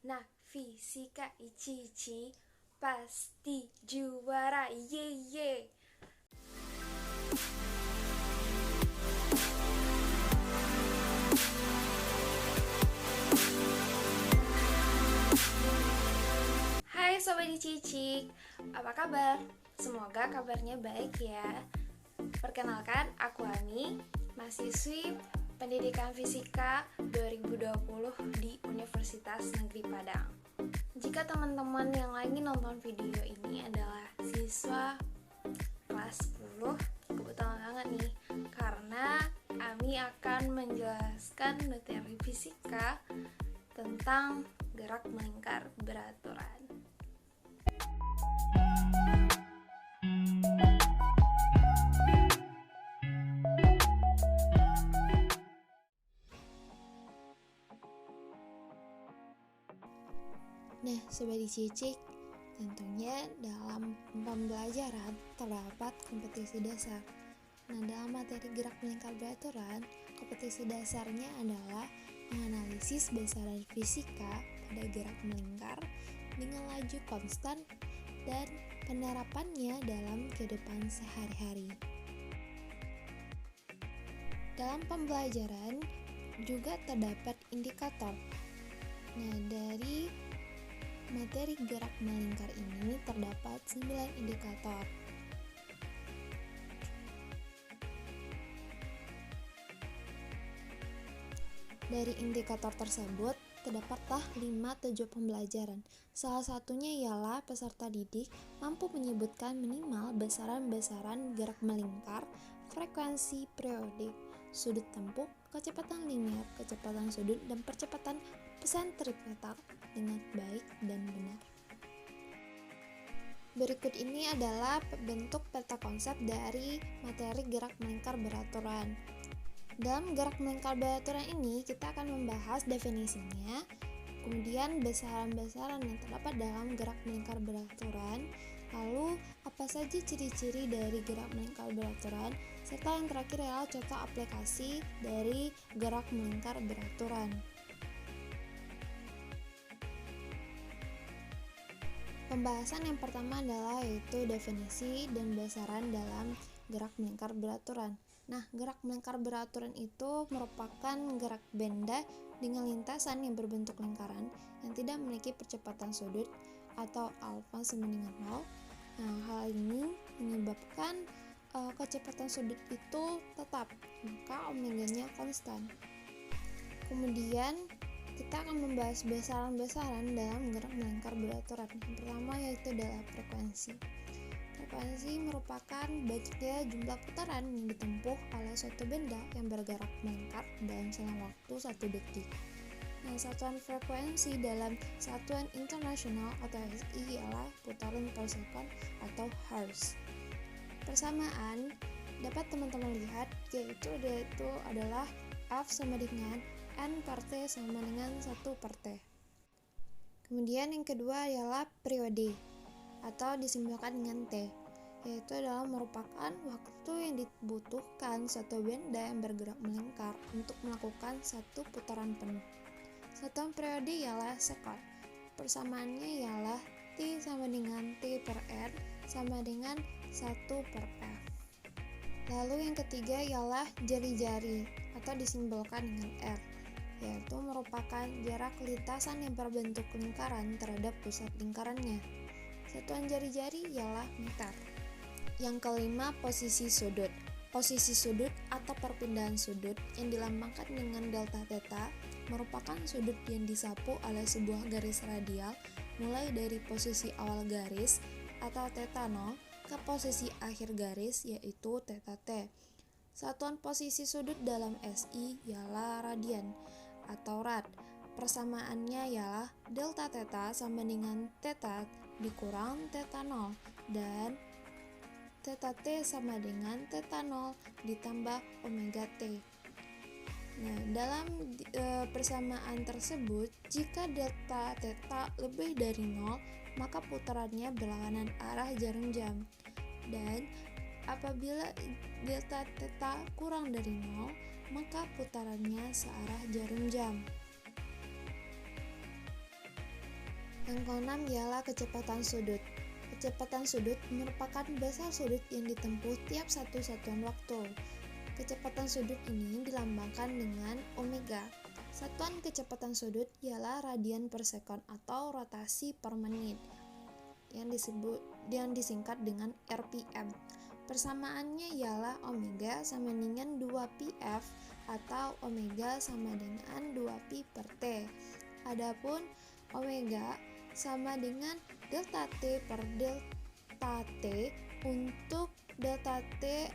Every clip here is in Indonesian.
Nah, fisika Ichi pasti juara, ye ye. Hai Sobat Icicik, apa kabar? Semoga kabarnya baik ya. Perkenalkan, aku Ani, mahasiswi Pendidikan Fisika 2020 di Universitas Negeri Padang. Jika teman-teman yang lagi nonton video ini adalah siswa kelas 10, kebetulan banget nih, karena Ami akan menjelaskan materi fisika tentang gerak melingkar beraturan. Nah, Sobat Cicik, tentunya dalam pembelajaran terdapat kompetisi dasar. Nah, dalam materi gerak melingkar beraturan, kompetisi dasarnya adalah menganalisis besaran fisika pada gerak melingkar dengan laju konstan dan penerapannya dalam kehidupan sehari-hari. Dalam pembelajaran juga terdapat indikator. Nah, dari materi gerak melingkar ini terdapat 9 indikator. Dari indikator tersebut, terdapatlah 5 tujuan pembelajaran. Salah satunya ialah peserta didik mampu menyebutkan minimal besaran-besaran gerak melingkar, frekuensi periode, sudut tempuh, kecepatan linear, kecepatan sudut, dan percepatan pesentripetal dengan baik dan benar. Berikut ini adalah bentuk peta konsep dari materi gerak melingkar beraturan. Dalam gerak melingkar beraturan ini, kita akan membahas definisinya, kemudian besaran-besaran yang terdapat dalam gerak melingkar beraturan, lalu apa saja ciri-ciri dari gerak melingkar beraturan, serta yang terakhir adalah contoh aplikasi dari gerak melingkar beraturan. Pembahasan yang pertama adalah yaitu definisi dan besaran dalam gerak melingkar beraturan. Nah, gerak melingkar beraturan itu merupakan gerak benda dengan lintasan yang berbentuk lingkaran yang tidak memiliki percepatan sudut atau alfa sama dengan 0. Nah, hal ini menyebabkan kecepatan sudut itu tetap, maka omeganya konstan. Kemudian kita akan membahas besaran-besaran dalam gerak melingkar beraturan. Yang pertama yaitu adalah frekuensi. Frekuensi merupakan banyaknya jumlah putaran yang ditempuh oleh suatu benda yang bergerak melingkar dalam selang waktu 1 detik. Nah, satuan frekuensi dalam satuan internasional atau SI ialah putaran per sekon atau hertz. Persamaan dapat teman-teman lihat yaitu adalah F sama dengan N per T sama dengan 1 per T. Kemudian yang kedua ialah periode atau disimbolkan dengan T, yaitu adalah merupakan waktu yang dibutuhkan satu benda yang bergerak melingkar untuk melakukan satu putaran penuh. Satuan periode ialah sekon. Persamaannya ialah T sama dengan T per R sama dengan 1 per F. Lalu yang ketiga ialah jari-jari atau disimbolkan dengan R, yaitu merupakan jarak lintasan yang berbentuk lingkaran terhadap pusat lingkarannya. Satuan jari-jari ialah meter. Yang kelima, posisi sudut. Posisi sudut atau perpindahan sudut yang dilambangkan dengan delta theta merupakan sudut yang disapu oleh sebuah garis radial mulai dari posisi awal garis atau theta 0 ke posisi akhir garis yaitu theta t. Satuan posisi sudut dalam SI ialah radian atau rad. Persamaannya ialah delta theta sama dengan theta dikurang theta 0 dan theta t sama dengan theta 0 ditambah omega t. Nah, dalam persamaan tersebut, jika delta theta lebih dari 0, maka putarannya berlawanan arah jarum jam. Dan apabila delta theta kurang dari 0, maka putarannya searah jarum jam. Yang keenam ialah kecepatan sudut. Kecepatan sudut merupakan besar sudut yang ditempuh tiap satu satuan waktu. Kecepatan sudut ini dilambangkan dengan omega. Satuan kecepatan sudut ialah radian per sekon atau rotasi per menit yang disingkat dengan RPM. Persamaannya ialah omega sama dengan 2πf atau omega sama dengan 2pi per t. Adapun omega sama dengan delta T per delta T. Untuk delta T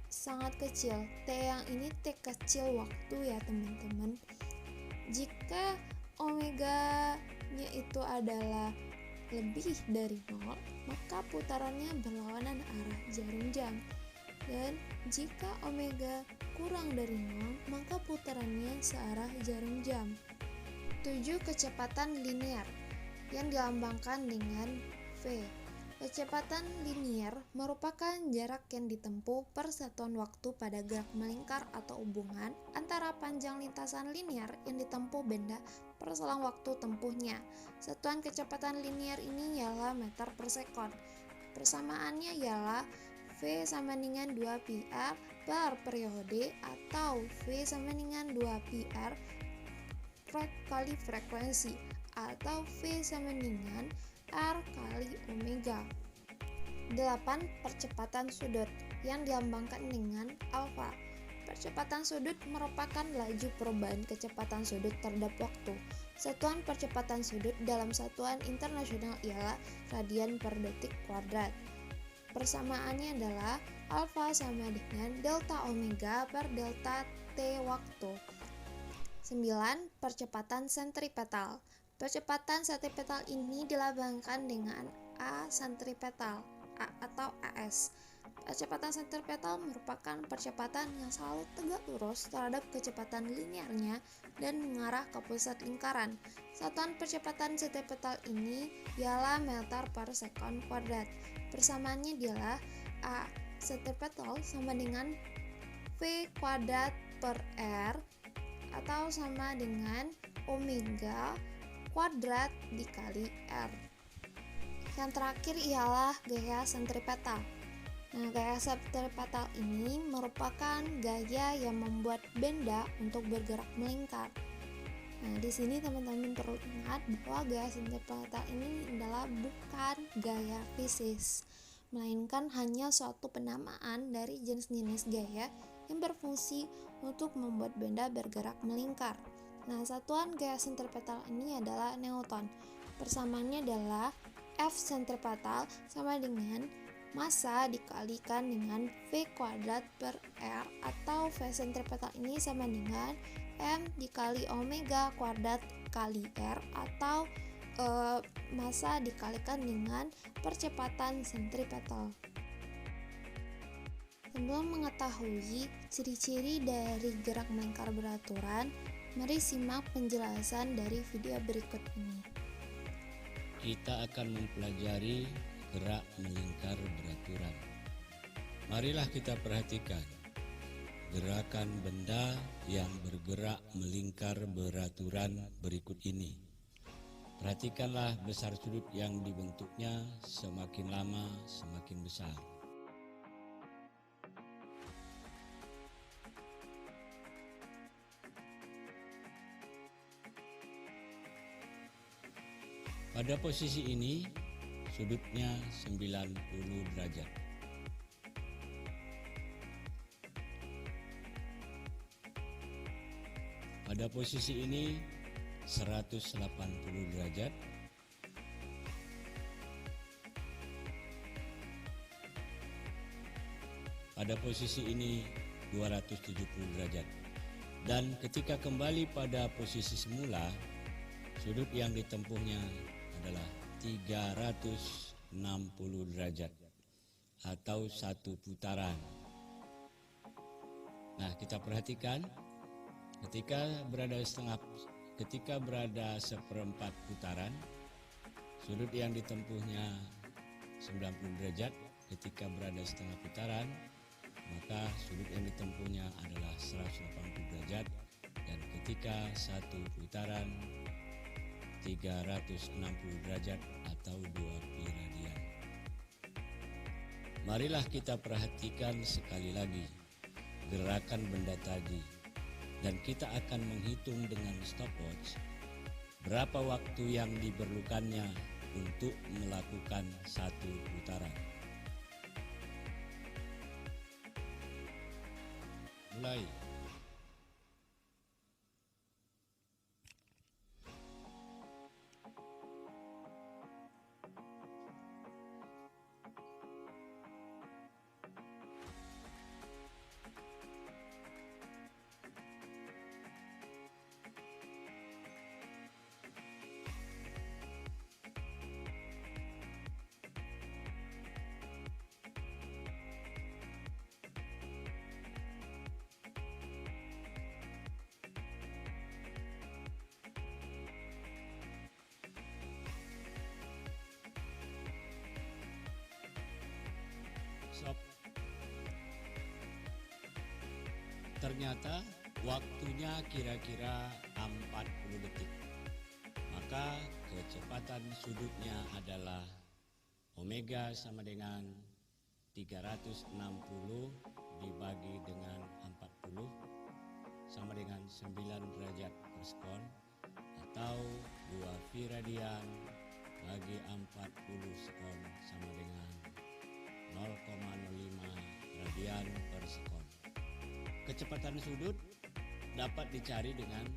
sangat kecil, T yang ini T kecil waktu ya teman-teman. Jika omega-nya itu adalah lebih dari 0, maka putarannya berlawanan arah jarum jam. Dan jika omega kurang dari 0, maka putarannya searah jarum jam. 7. Kecepatan linear yang dilambangkan dengan V. Kecepatan linear merupakan jarak yang ditempuh per satuan waktu pada gerak melingkar atau hubungan antara panjang lintasan linear yang ditempuh benda per selang waktu tempuhnya. Satuan kecepatan linear ini ialah meter per sekon. Persamaannya ialah V sama dengan 2πr per periode atau V sama dengan 2πr kali frekuensi atau V sama dengan R kali omega. 8. Percepatan sudut yang dilambangkan dengan alfa. Percepatan sudut merupakan laju perubahan kecepatan sudut terhadap waktu. Satuan percepatan sudut dalam satuan internasional ialah radian per detik kuadrat. Persamaannya adalah alfa sama dengan delta omega per delta t waktu. 9. Percepatan sentripetal. Percepatan sentripetal ini dilambangkan dengan A sentripetal atau AS. Percepatan sentripetal merupakan percepatan yang selalu tegak lurus terhadap kecepatan linearnya dan mengarah ke pusat lingkaran. Satuan percepatan sentripetal ini ialah meter per sekon kuadrat. Persamaannya ialah A sentripetal sama dengan V kuadrat per R atau sama dengan omega kuadrat dikali R. Yang terakhir ialah gaya sentripetal. Nah, gaya sentripetal ini merupakan gaya yang membuat benda untuk bergerak melingkar. Nah, di sini teman-teman perlu ingat bahwa gaya sentripetal ini adalah bukan gaya fisis, melainkan hanya suatu penamaan dari jenis-jenis gaya yang berfungsi untuk membuat benda bergerak melingkar. Nah, satuan gaya sentripetal ini adalah Newton. Persamaannya adalah F sentripetal sama dengan massa dikalikan dengan V kuadrat per R atau V sentripetal ini sama dengan M dikali omega kuadrat kali R atau massa dikalikan dengan percepatan sentripetal. Sebelum mengetahui ciri-ciri dari gerak melingkar beraturan, mari simak penjelasan dari video berikut ini. Kita akan mempelajari gerak melingkar beraturan. Marilah kita perhatikan gerakan benda yang bergerak melingkar beraturan berikut ini. Perhatikanlah besar sudut yang dibentuknya, semakin lama semakin besar. Pada posisi ini, sudutnya 90 derajat. Pada posisi ini, 180 derajat. Pada posisi ini, 270 derajat. Dan ketika kembali pada posisi semula, sudut yang ditempuhnya adalah 360 derajat atau satu putaran. Nah, kita perhatikan ketika berada seperempat putaran, sudut yang ditempuhnya 90 derajat. Ketika berada setengah putaran, maka sudut yang ditempuhnya adalah 180 derajat. Dan ketika satu putaran, 360 derajat atau 2 pi radian. Marilah kita perhatikan sekali lagi gerakan benda tadi, dan kita akan menghitung dengan stopwatch berapa waktu yang diperlukannya untuk melakukan satu putaran. Mulai. Stop. Ternyata waktunya kira-kira 40 detik. Maka kecepatan sudutnya adalah omega sama dengan 360 dibagi dengan 40 sama dengan 9 derajat per sekon, atau 2 pi radian bagi 40 sekon sama dengan 0,05 radian per sekon. Kecepatan sudut dapat dicari dengan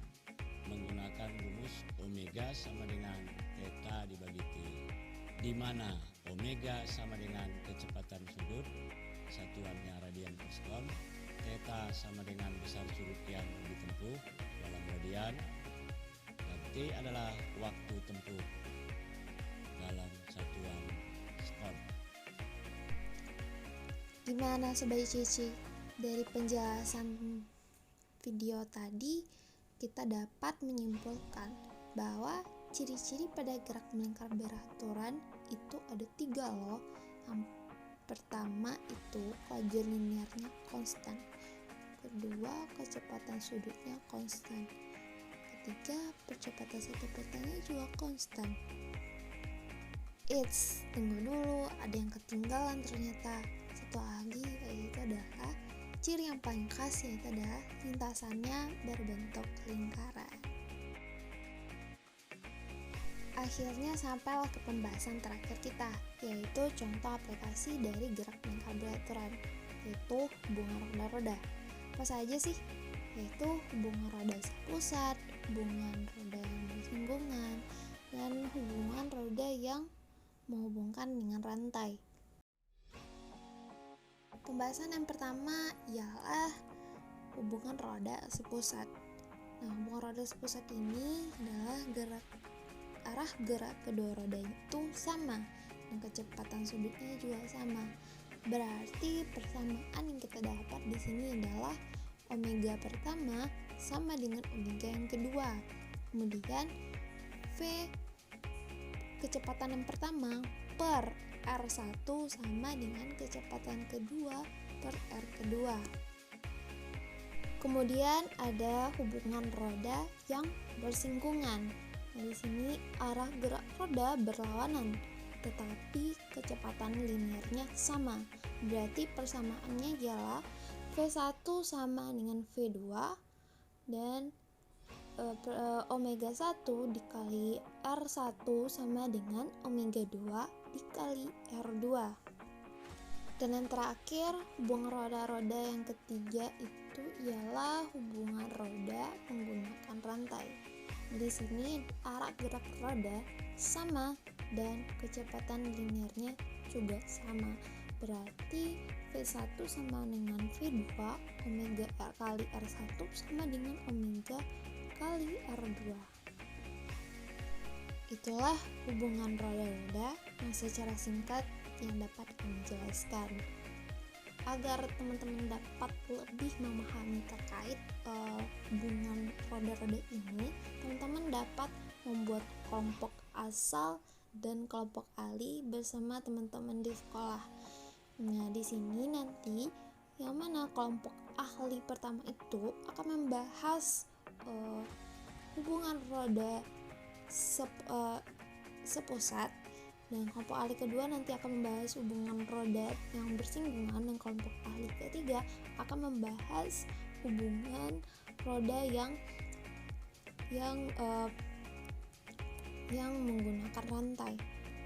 menggunakan rumus omega sama dengan theta dibagi t, di mana omega sama dengan kecepatan sudut, satuannya radian per sekon, theta sama dengan besar sudut yang ditempuh dalam radian, dan t adalah waktu tempuh dalam satuan sekon. Gimana Sobat Cici? Dari penjelasan video tadi, kita dapat menyimpulkan bahwa ciri-ciri pada gerak melingkar beraturan itu ada 3 loh. Yang pertama itu lajur linearnya konstan. Kedua, kecepatan sudutnya konstan. Ketiga, percepatan satu petanya juga konstan. Tunggu dulu, ada yang ketinggalan ternyata. Satu lagi, yaitu adalah ciri yang paling khas, yaitu adalah lintasannya berbentuk lingkaran. Akhirnya sampailah ke pembahasan terakhir kita, yaitu contoh aplikasi dari gerak melingkar beraturan, yaitu hubungan roda-roda. Apa saja sih? Yaitu hubungan roda sepusat, hubungan roda yang bersinggungan, dan hubungan roda yang menghubungkan dengan rantai. Pembahasan yang pertama ialah hubungan roda sepusat. Nah, hubungan roda sepusat ini adalah arah gerak kedua roda itu sama, dan kecepatan sudutnya juga sama. Berarti persamaan yang kita dapat di sini adalah omega pertama sama dengan omega yang kedua. Kemudian V kecepatan yang pertama per R1 sama dengan kecepatan kedua per R kedua. Kemudian ada hubungan roda yang bersinggungan. Nah, di sini arah gerak roda berlawanan, tetapi kecepatan linearnya sama. Berarti persamaannya ialah V1 sama dengan V2 dan omega 1 dikali R1 sama dengan omega 2 dikali R2. Dan yang terakhir, hubungan roda-roda yang ketiga itu ialah hubungan roda menggunakan rantai. Di sini arah gerak roda sama dan kecepatan linearnya juga sama. Berarti V1 sama dengan V2, omega R kali R1 sama dengan omega kali R2. Itulah hubungan roda-roda yang secara singkat yang dapat kami jelaskan. Agar teman-teman dapat lebih memahami terkait hubungan roda-roda ini, teman-teman dapat membuat kelompok asal dan kelompok ahli bersama teman-teman di sekolah. Nah, di sini nanti yang mana kelompok ahli pertama itu akan membahas hubungan roda sepusat, dan kelompok ahli kedua nanti akan membahas hubungan roda yang bersinggungan, dan kelompok ahli ketiga akan membahas hubungan roda yang menggunakan rantai.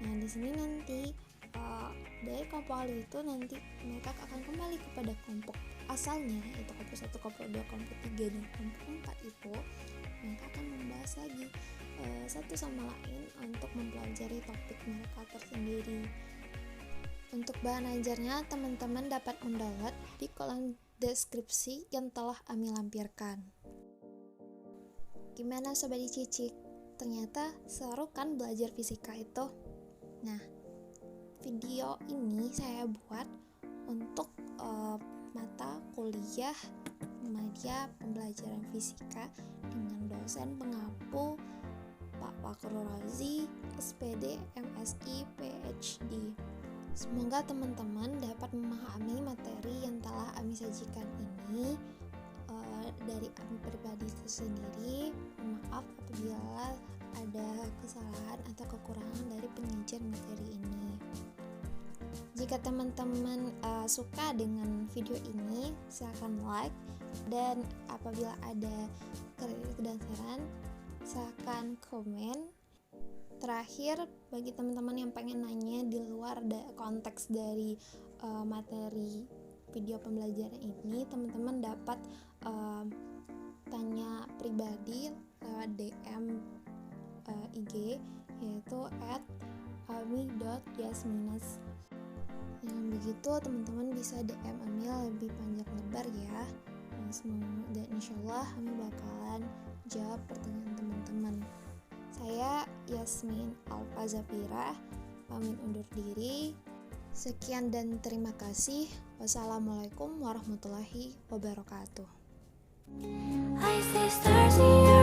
Nah, di sini nanti dari kelompok ahli itu nanti mereka akan kembali kepada kelompok asalnya, yaitu kelompok 1, kelompok 2, kelompok 3, dan kelompok 4 itu mereka akan membahas lagi satu sama lain untuk mempelajari topik mereka tersendiri. Untuk bahan ajarnya, teman-teman dapat mendownload di kolom deskripsi yang telah Ami lampirkan. Gimana Sobat Dicicik? Ternyata seru kan belajar fisika itu? Nah, video ini saya buat untuk mata kuliah media pembelajaran fisika dengan dosen pengampu Pak Fakrul Razi, SPD, MSI, PhD. Semoga teman-teman dapat memahami materi yang telah Ami sajikan ini. Dari Ami pribadi sendiri, maaf apabila ada kesalahan atau kekurangan dari penyajian materi ini. Jika teman-teman suka dengan video ini, silakan like, dan apabila ada kritik dan saran, silakan komen. Terakhir, bagi teman-teman yang pengen nanya di luar konteks dari materi video pembelajaran ini, teman-teman dapat tanya pribadi lewat DM IG, yaitu @ami.yasminas. Yang begitu teman-teman bisa DM Ami lebih panjang lebar ya. Dan insyaallah Ami bakalan jawab pertanyaan teman-teman. Saya Yasmin Alfazapira, pamit undur diri. Sekian dan terima kasih. Wassalamualaikum warahmatullahi wabarakatuh. I see stars in your